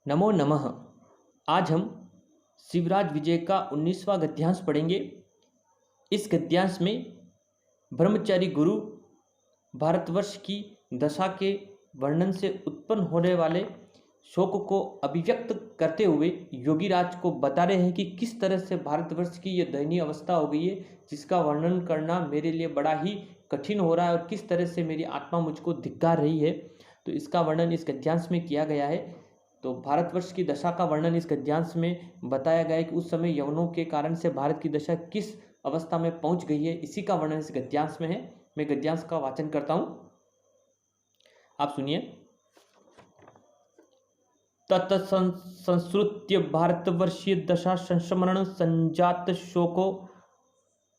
नमो नमः। आज हम शिवराज विजय का 19वां गद्यांश पढ़ेंगे। इस गद्यांश में ब्रह्मचारी गुरु भारतवर्ष की दशा के वर्णन से उत्पन्न होने वाले शोक को अभिव्यक्त करते हुए योगीराज को बता रहे हैं कि किस तरह से भारतवर्ष की यह दयनीय अवस्था हो गई है, जिसका वर्णन करना मेरे लिए बड़ा ही कठिन हो रहा है और किस तरह से मेरी आत्मा मुझको धिक्कार रही है। तो इसका वर्णन इस गद्यांश में किया गया है। तो भारतवर्ष की दशा का वर्णन इस गद्यांश में बताया गया है कि उस समय यवनों के कारण से भारत की दशा किस अवस्था में पहुंच गई है, इसी का वर्णन इस गद्यांश में है। मैं गद्यांश का वाचन करता हूं, आप सुनिए। तत्संश्रुत्य भारतवर्षीय दशा संस्मरण संजात शोको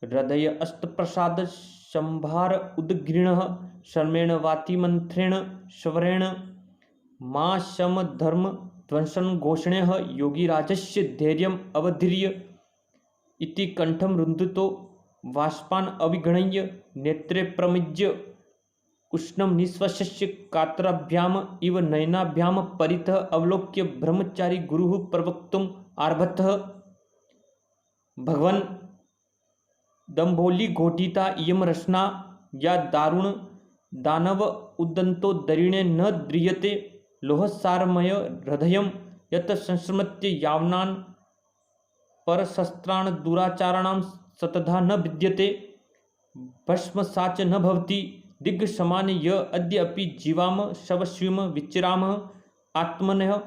हृदय अस्त प्रसाद संभार उद्गीर्ण शर्मेण वाति मंत्रेण स्वरेण मां शम धर्म ध्वंसन घोषणे योगीराजस्य धैर्यम अवधीर्य इति कंठम रुन्धतो वाष्पान अभिगणय्य नेत्रे प्रमिज्य उष्णम निःश्वस्य कातराभ्याम इव नयनाभ्याम परितः अवलोक्य ब्रह्मचारी गुरुः प्रवक्तुम आरभतः। भगवन् दंभोली घोटिता इयं रचना या दारुण दानव उद्दंतो दरिणे न द्रियते लोहसारमय हृदयं यत् संस्मृत्य यावनान् परशस्त्रान् दुराचाराणां सतधा न विद्यते भस्मसाच न भवति दिग्समान य अद्य अपि जीवाम शवस्वीम विचिराम आत्मनः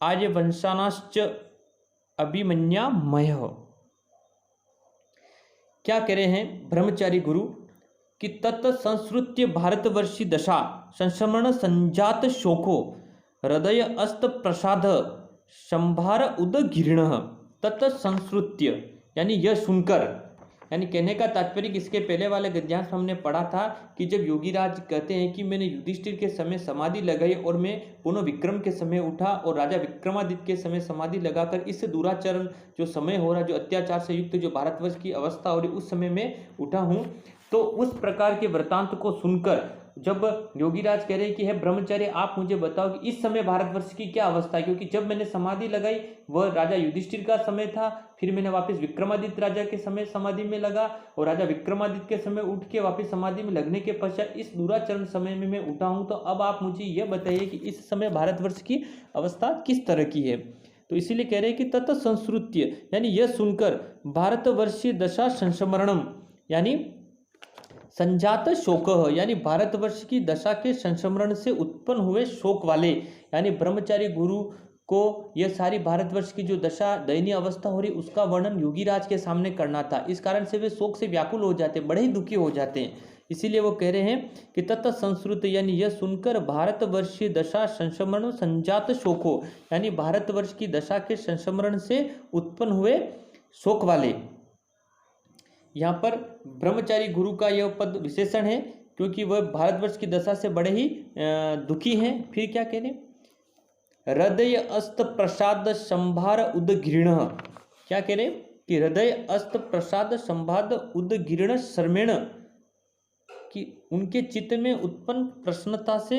आर्यवंशानाश्च अभिमन्यामयः। क्या कह रहे हैं ब्रह्मचारी गुरु कि तत्संश्रुत्य भारतवर्षी दशा संस्मरण संजात शोको हृदय अस्त प्रसाद संभार उदगीर्ण। तत्संश्रुत्य यानी यह सुनकर, यानी कहने का तात्पर्य इसके पहले वाले गद्यांश हमने पढ़ा था कि जब योगीराज कहते हैं कि मैंने युधिष्ठिर के समय समाधि लगाई और मैं पुनः विक्रम के समय उठा और राजा विक्रमादित्य के समय समाधि लगाकर इस दुराचरण जो समय हो रहा, जो अत्याचार से युक्त जो भारतवर्ष की अवस्था हो रही, उस समय में उठा हूँ। तो उस प्रकार के वृतांत को सुनकर जब योगीराज कह रहे हैं कि है ब्रह्मचारी आप मुझे बताओ कि इस समय भारतवर्ष की क्या अवस्था है, क्योंकि जब मैंने समाधि लगाई वह राजा युधिष्ठिर का समय था, फिर मैंने वापस विक्रमादित्य राजा के समय समाधि में लगा और राजा विक्रमादित्य के समय उठ के वापस समाधि में लगने के पश्चात इस दुराचरण समय में मैं उठा हूं। तो अब आप मुझे यह बताइए कि इस समय भारतवर्ष की अवस्था किस तरह की है। तो इसीलिए कह रहे हैं कि तत्संश्रुत्य यानी यह सुनकर भारतवर्षीय दशा संस्मरणम यानी संजात शोक यानी भारतवर्ष की दशा के संस्मरण से उत्पन्न हुए शोक वाले, यानी ब्रह्मचारी गुरु को यह सारी भारतवर्ष की जो दशा दयनीय अवस्था हो रही उसका वर्णन योगीराज के सामने करना था। इस कारण से वे शोक से व्याकुल हो जाते, बड़े ही दुखी हो जाते हैं। इसीलिए वो कह रहे हैं कि तत्संश्रुत यानी यह सुनकर भारतवर्षीय दशा संस्मरण संजात शोको यानी भारतवर्ष की दशा के संस्मरण से उत्पन्न हुए शोक वाले। यहाँ पर ब्रह्मचारी गुरु का यह पद विशेषण है क्योंकि वह भारतवर्ष की दशा से बड़े ही दुखी हैं। फिर क्या कह रहे, हृदय अस्त प्रसाद संभार उदगीर्ण। क्या कह रहे कि हृदय अस्त प्रसाद संभार उदगीर्ण शर्मेण, कि उनके चित्त में उत्पन्न प्रसन्नता से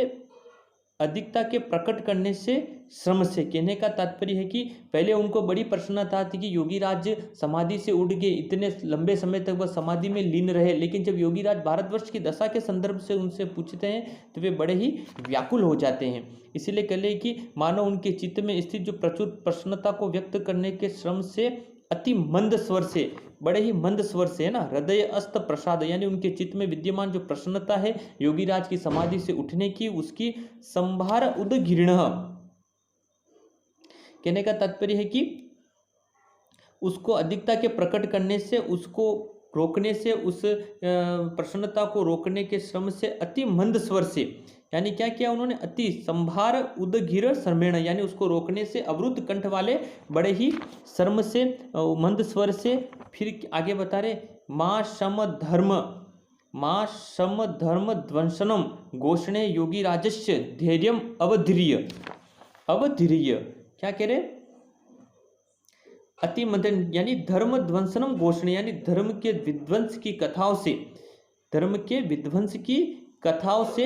अधिकता के प्रकट करने से श्रम से। कहने का तात्पर्य है कि पहले उनको बड़ी प्रसन्नता थी कि योगीराज समाधि से उठ गए, इतने लंबे समय तक वह समाधि में लीन रहे, लेकिन जब योगीराज भारतवर्ष की दशा के संदर्भ से उनसे पूछते हैं तो वे बड़े ही व्याकुल हो जाते हैं। इसीलिए कह रहे कि मानो उनके चित्त में स्थित जो प्रचुर प्रसन्नता को व्यक्त करने के श्रम से अति मंद स्वर से, बड़े ही मंद स्वर से है ना, हृदय अस्त प्रसाद यानी उनके चित्त में विद्यमान जो प्रसन्नता है योगीराज की समाधि से उठने की, उसकी संभार उदगीर्ण। कहने का तात्पर्य है कि उसको अधिकता के प्रकट करने से, उसको रोकने से, उस प्रसन्नता को रोकने के श्रम से अति मंद स्वर से, यानी क्या किया उन्होंने, अति संभार उदगीर शर्मेण यानी उसको रोकने से अवरुद्ध कंठ वाले बड़े ही शर्म से, मंद स्वर से। फिर आगे बता रहे मां शम धर्म ध्वंसनम घोषणे योगीराजस्य धैर्यम अवधीर्य। क्या कह रहे, अति मदन यानी धर्म ध्वंसनम घोषणे यानी धर्म के विध्वंस की कथाओं से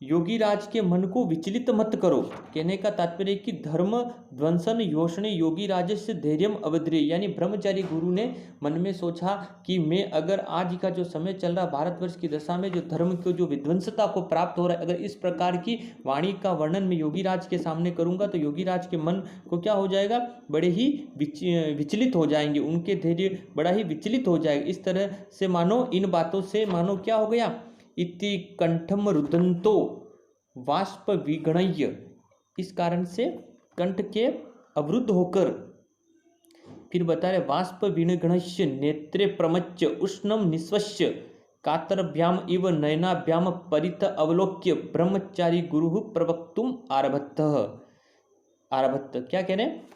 योगी राज के मन को विचलित मत करो। कहने का तात्पर्य कि धर्म ध्वंसन योषणे योगी राजस्य धैर्यम अवध्रिय, यानी ब्रह्मचारी गुरु ने मन में सोचा कि मैं अगर आज का जो समय चल रहा भारतवर्ष की दशा में जो धर्म को जो विध्वंसता को प्राप्त हो रहा है, अगर इस प्रकार की वाणी का वर्णन मैं योगी राज के सामने करूंगा तो योगी राज के मन को क्या हो जाएगा, बड़े ही विचलित हो जाएंगे, उनके धैर्य बड़ा ही विचलित हो जाएगा। इस तरह से मानो इन बातों से मानो क्या हो गया, इति कंठम रुदंतो वाष्प विगणय्य, इस कारण से कंठ के अवरुद्ध होकर, फिर बता रहे वाष्प विगणय्य नेत्रे प्रमच्य उष्णम निस्वस्य कातरभ्याम इव नयनाभ्याम परित अवलोक्य ब्रह्मचारी गुरु प्रवक्तुम आरभत। क्या कह रहे हैं,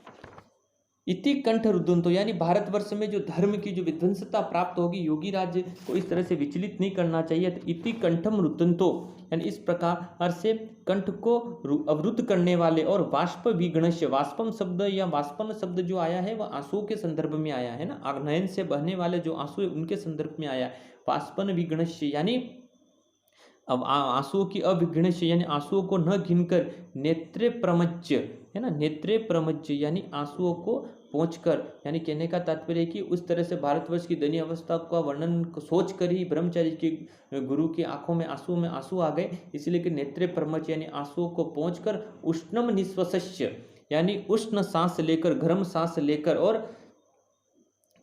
इति कंठ रुदंतो, यानी भारतवर्ष में जो धर्म की जो विध्वंसता प्राप्त होगी, योगी राज्य को इस तरह से विचलित नहीं करना चाहिए। तो इति कंठम रुदंतो, यानी इस प्रकार से कंठ को अवरुद्ध करने वाले, और वाष्प विगणस्य, वाष्पम शब्द या वाष्पन शब्द जो आया है वह आंसुओं के संदर्भ में आया है ना, आग्नेयन से बहने वाले जो आंसू है उनके संदर्भ में आया है। वाष्पन विगणस्य यानी अब आंसुओं की अविगणस्य, यानी आंसुओं को न घिनकर, नेत्रे प्रमज्य है ना, नेत्रे प्रमज्य यानी आंसुओं को पहुंचकर, यानी कहने का तात्पर्य कि उस तरह से भारतवर्ष की दयनीय अवस्था का वर्णन सोच कर ही ब्रह्मचारी के गुरु की आंखों में आंसू आ गए, इसलिए कि नेत्रे प्रमज्य यानी आंसुओं को पहुंचकर, उष्णम निस्वस्य यानी उष्ण सांस लेकर, गर्म सांस लेकर, और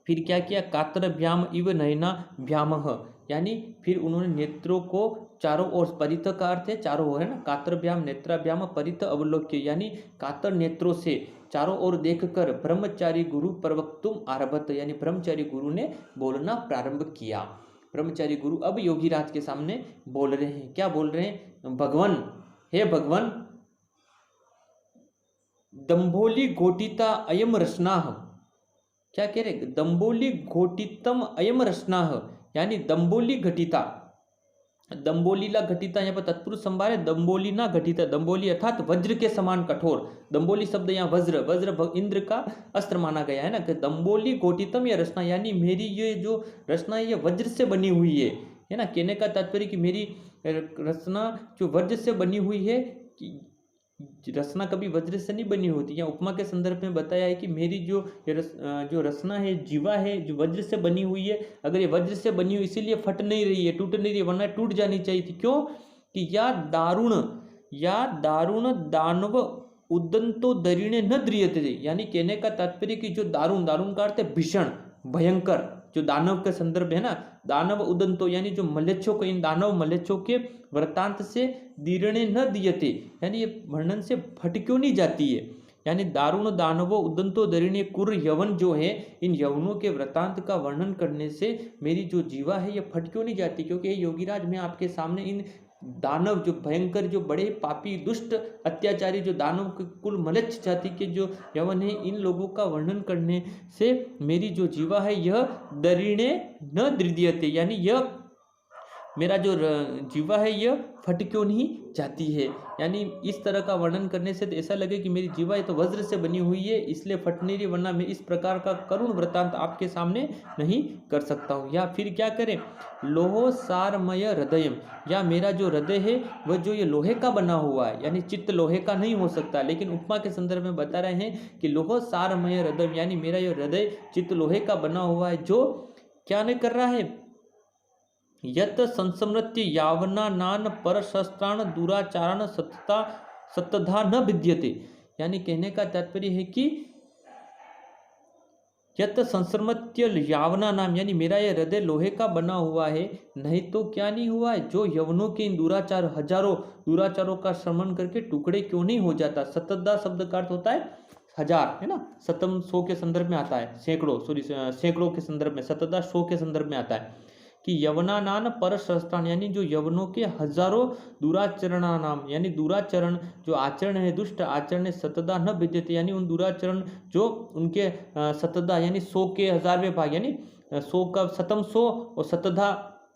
फिर क्या किया, कातरभ्याम इव नयना भ्यामह, यानी फिर उन्होंने नेत्रों को चारों ओर, परित का अर्थ है चारों ओर है ना, कातरभ्याम नेत्राभ्याम परित अवलोक्य, यानी कातर नेत्रों से चारों ओर देखकर ब्रह्मचारी गुरु प्रवक्तुम आरभत, यानी ब्रह्मचारी गुरु ने बोलना प्रारंभ किया। ब्रह्मचारी गुरु अब योगी राज के सामने बोल रहे हैं, क्या बोल रहे हैं, भगवान, हे भगवान, दंभोली घोटिता अयम रसनाह, क्या कह रहे, दंबोली घोटितम अयम रसनाह, यानी दंबोली घटिता, दंबोलीला घटिता यहाँ पर तत्पुरुष संभार है, दंबोलीना घटिता, दंबोली अर्थात वज्र के समान कठोर, दंबोली शब्द यहाँ वज्र इंद्र का अस्त्र माना गया है ना, कि दंबोली घोटितम या रचना, यानी मेरी ये जो रचना है ये वज्र से बनी हुई है ना, कहने का तात्पर्य कि मेरी रचना जो वज्र से बनी हुई है, कि रचना कभी वज्र से नहीं बनी होती। यहाँ उपमा के संदर्भ में बताया है कि मेरी जो रचना है, जीवा है, जो वज्र से बनी हुई है, अगर ये वज्र से बनी हुई इसीलिए फट नहीं रही है, टूट नहीं रही है, वरना टूट जानी चाहिए थी। क्यों कि या दारुण दानव उदंतो दरीणे न द्रियते, यानी कहने का तात्पर्य कि जो दारुण का अर्थ है भीषण भयंकर, जो दानव का संदर्भ है ना, दानव उदंतो यानी जो मल्लेच्छों को, इन दानव मल्लेच्छों के वृत्तांत से दीर्णे न दियते, यानी ये वर्णन से फट क्यों नहीं जाती है, यानी दारुण दानवो उदंतो दरीणे कुर यवन जो है, इन यवनों के वृत्तांत का वर्णन करने से मेरी जो जीवा है ये फट क्यों नहीं जाती, क्योंकि योगीराज मैं आपके सामने इन दानव जो भयंकर, जो बड़े पापी दुष्ट अत्याचारी, जो दानव के कुल मलच्छ जाति के जो यवन है, इन लोगों का वर्णन करने से मेरी जो जीवा है यह दरीणे न दृद्यते, यानी यह मेरा जो जीवा है यह फट क्यों नहीं जाती है, यानी इस तरह का वर्णन करने से तो ऐसा लगे कि मेरी जीवा है तो वज्र से बनी हुई है इसलिए फट नहीं रही, वरना मैं इस प्रकार का करुण वृत्तांत आपके सामने नहीं कर सकता हूँ। या फिर क्या करें, लोहो सारमय हृदय, या मेरा जो हृदय है वह जो ये लोहे का बना हुआ है, यानी चित्त लोहे का नहीं हो सकता, लेकिन उपमा के संदर्भ में बता रहे हैं कि लोहो सारमय हृदय, यानी मेरा ये हृदय चित्त लोहे का बना हुआ है, जो क्या नहीं कर रहा है, यत संस्मृत्य यावना नान परशस्त्राण दुराचारण सतधा न विद्यते, यानी कहने का तात्पर्य है कि यत संस्मृत्य यावना नाम, यानी मेरा यह हृदय लोहे का बना हुआ है, नहीं तो क्या नहीं हुआ है, जो यवनों के इन दुराचार हजारों दुराचारों का श्रवण करके टुकड़े क्यों नहीं हो जाता। सतधा शब्द का अर्थ होता है हजार, है ना, शतम सौ के संदर्भ में आता है, सैकड़ों के संदर्भ में, सतधा सौ के संदर्भ में आता है कि यवनानान परशस्त्राण, यानी जो यवनों के हजारों दुराचरणा नाम, यानी दुराचरण जो आचरण है, दुष्ट आचरण है, सतदा न विद्यते, यानी उन दुराचरण जो उनके सतदा यानी 100 के 1000वें भाग, यानी 100 का शतम 100 और सतधा,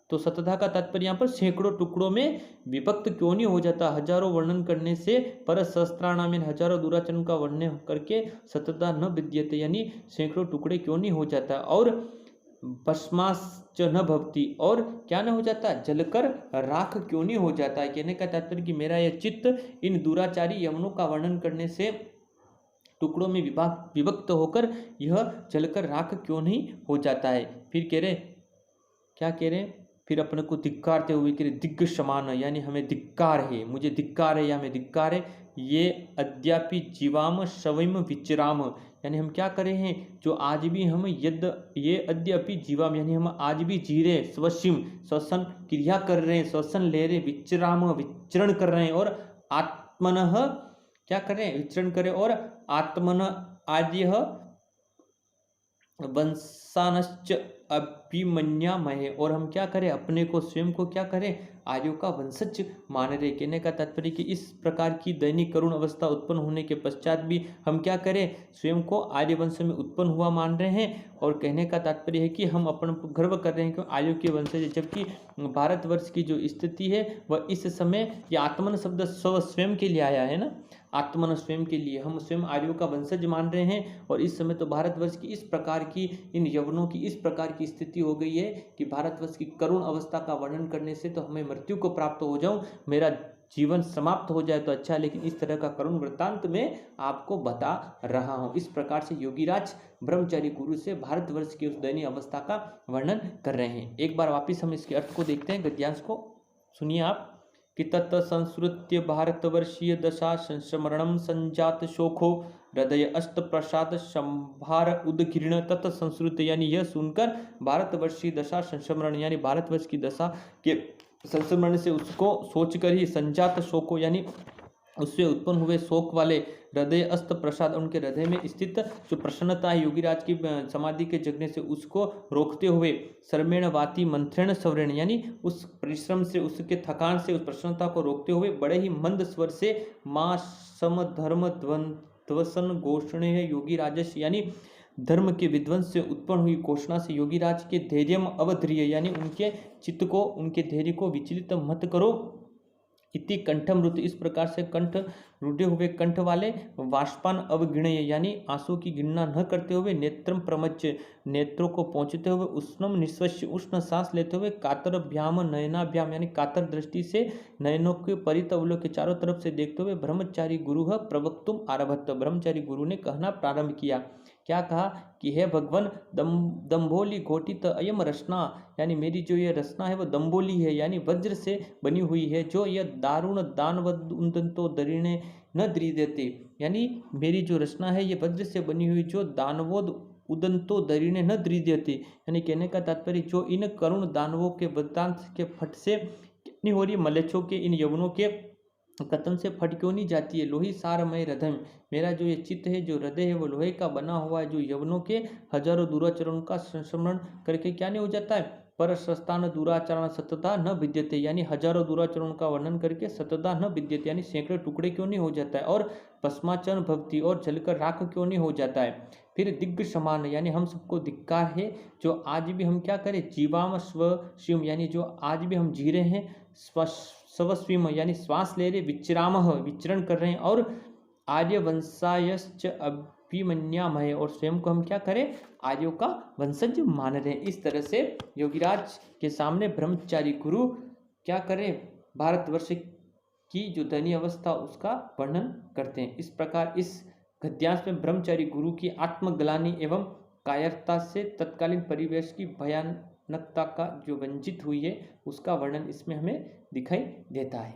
तो सतधा का तात्पर्य यहाँ पर सैकड़ों टुकड़ों में विभक्त क्यों नहीं हो जाता। हजारों वर्णन करने से परशस्त्राणाम यानी हजारों दुराचरण का वर्णन करके सतदा न विद्यते, यानी सैकड़ों टुकड़े क्यों नहीं हो जाता। और भस्माश्च न भवति, और क्या न हो जाता, जलकर राख क्यों नहीं हो जाता है। कहने का तात्पर्य कि मेरा यह चित्त इन दुराचारी यवनों का वर्णन करने से टुकड़ों में विभक्त होकर यह जलकर राख क्यों नहीं हो जाता है। फिर कह रहे, क्या कह रहे, फिर अपने को धिक्कारते हुए कह रहे, दिग्ग समान, यानी हमें धिक्कार है, मुझे धिक्कार है या हमें धिक्कार है, ये अद्यापि जीवाम शवम विचराम, यानी हम क्या करे हैं, जो आज भी हम ये अद्यापि जीवाम, यानी हम आज भी जी रहे, स्वशिम श्वसन क्रिया कर रहे हैं, श्वसन ले रहे, विचराम विचरण कर रहे हैं, और आत्मनः क्या करें, विचरण करें, और आत्मन आद्य वंशानश्च अभिमन्यामहे, और हम क्या करें, अपने को स्वयं को क्या करें, आर्यों का वंशज मान रहे। कहने का तात्पर्य कि इस प्रकार की दैनिक करुण अवस्था उत्पन्न होने के पश्चात भी हम क्या करें, स्वयं को आर्य वंश में उत्पन्न हुआ मान रहे हैं। और कहने का तात्पर्य है कि हम अपन गर्व कर रहे हैं कि आर्यों के वंशज, जबकि भारतवर्ष की जो स्थिति है वह इस समय, ये आत्मन शब्द स्वयं के लिए आया है ना, आत्मन स्वयं के लिए, हम स्वयं आर्यों का वंशज मान रहे हैं। और इस समय तो भारतवर्ष की इस प्रकार की, इन यवनों की इस प्रकार की स्थिति हो गई है कि भारतवर्ष की करुण अवस्था का वर्णन करने से तो हमें मृत्यु को प्राप्त हो जाऊं, मेरा जीवन समाप्त हो जाए तो अच्छा, लेकिन इस तरह का करुण वृत्तांत में आपको बता रहा हूं। इस प्रकार से योगीराज ब्रह्मचारी गुरु से भारतवर्ष की उस दयनीय अवस्था का वर्णन कर रहे हैं। एक बार वापिस हम इसके अर्थ को देखते हैं, गद्यांश को सुनिए आप, कि तत् संस्कृत्य भारतवर्षीय दशा संस्मरणम संजात शोको हृदय अस्त प्रसाद संभार उदकीर्ण तत् संस्कृत, यानी यह सुनकर भारतवर्षीय दशा संस्मरण, यानी भारतवर्ष की दशा के संस्मरण से उसको सोचकर ही संजात शोको, यानी उससे उत्पन्न हुए शोक वाले हृदय अस्त प्रसाद, उनके हृदय में स्थित जो प्रसन्नता है योगीराज की समाधि के जगने से, उसको रोकते हुए सर्मेण वाति मंत्रेण स्वरेण, यानी उस परिश्रम से, उसके थकान से, उस प्रसन्नता को रोकते हुए बड़े ही मंद स्वर से मां सम धर्म ध्वसन घोषणे है योगीराजस, यानी धर्म के विध्वंस से उत्पन्न हुई घोषणा से योगीराज के धैर्यम अवध्रिय, यानी उनके चित्त को, उनके धैर्य को विचलित मत करो। इति कंठमृत, इस प्रकार से कंठ रूढ़े हुए कंठ वाले, वाष्पान अवगिणय, यानी आंसू की गिणना न करते हुए, नेत्रम प्रमच्य, नेत्रों को पहुँचते हुए, उष्णम निश्वस्य, उष्ण सांस लेते हुए, कातरभ्याम नयनाभ्याम, यानी कातर दृष्टि से नयनों के परित अवलोक के चारों तरफ से देखते हुए, ब्रह्मचारी गुरु प्रवक्तुम आरभत, ब्रह्मचारी गुरु ने कहना प्रारंभ किया। क्या कहा कि हे भगवान, दम्भोली घोटित अयम रचना, यानी मेरी जो ये रचना है वह दम्भोली है, यानी वज्र से बनी हुई है, जो यह दारुण दानवदंतो दरिणे न द्रिदेते, यानी मेरी जो रचना है ये वज्र से बनी हुई, जो दानवोद उदंतो दरिणे न द्रिदेते, यानी कहने का तात्पर्य जो इन करुण दानवों के वृत्तांत के फट से कितनी हो रही, मलेच्छों के, इन यवनों के कतन से फट क्यों नहीं जाती है। लोही सारमय हृदय, मेरा जो ये चित्त है, जो हृदय है वो लोहे का बना हुआ है, जो यवनों के हजारों दुराचरणों का संस्मरण करके क्या नहीं हो जाता है, पर सस्तान दुराचरण सतता न विद्यते, यानी हजारों दुराचरणों का वर्णन करके सतता न विद्यते, यानी सैकड़ों टुकड़े क्यों नहीं हो जाता है, और भस्माचरण भक्ति, और जलकर राख क्यों नहीं हो जाता है। फिर दिग्ग समान, यानी हम सबको धिक्कार है, जो आज भी हम क्या करें, जीवाम स्वशिव, यानी जो आज भी हम जी रहे हैं, स्वस्विम, यानी श्वास ले रहे, विचराम विचरण कर रहे हैं, और आर्य वंशायश्च अभिमन्यामहे, और स्वयं को हम क्या करें, आर्यों का वंशज मान रहे हैं। इस तरह से योगीराज के सामने ब्रह्मचारी गुरु क्या करें, भारतवर्ष की जो दयनीय अवस्था उसका वर्णन करते हैं। इस प्रकार इस गद्यांश में ब्रह्मचारी गुरु की आत्मग्लानि एवं कायरता से तत्कालीन परिवेश की भयानकता का जो वंचित हुई है उसका वर्णन इसमें हमें दिखाई देता है।